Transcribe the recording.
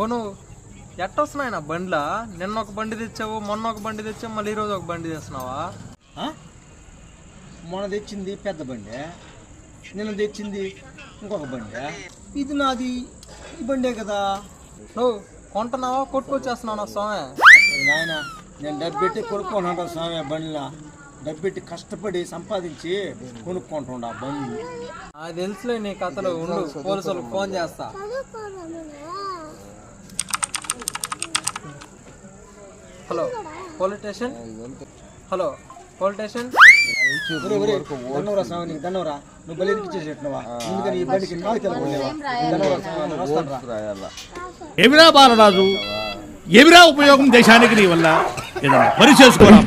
పోను ఎట్టొస్తున్నాయి నా బండ్లా? నిన్న ఒక బండి తెచ్చావు, మొన్న ఒక బండి తెచ్చావు, మళ్ళీ ఈరోజు ఒక బండి తెస్తున్నావా? మొన్న తెచ్చింది పెద్ద బండి, నిన్న తెచ్చింది ఇంకొక బండి. ఇది నాది ఈ బండే కదా. నువ్వు కొంటున్నావా కొట్టుకొచ్చేస్తున్నావు స్వామి? నాయన నేను డబ్బెట్టి కొనుక్కుంటా స్వామి. బండిలా డబ్బెట్టి కష్టపడి సంపాదించి కొనుక్కుంటుండ బండి. అది తెలుసులే నీ కథలు. ఉండు, పోలీసులకు ఫోన్ చేస్తా. Hello police station. Hello police station. ధన్నవరా స్వామి, నీకు ధన్నవరా. నువ్వు బలి ఇచ్చేసేట్టున్నావా? ఎందుకని ఈ బండికి నాకు తెలవలేవా? ఏమిరా బాలరాజు, ఏమిరా ఉపయోగం దేశానికి నీ వల్ల? ఏదైనా పని చేసుకోరా.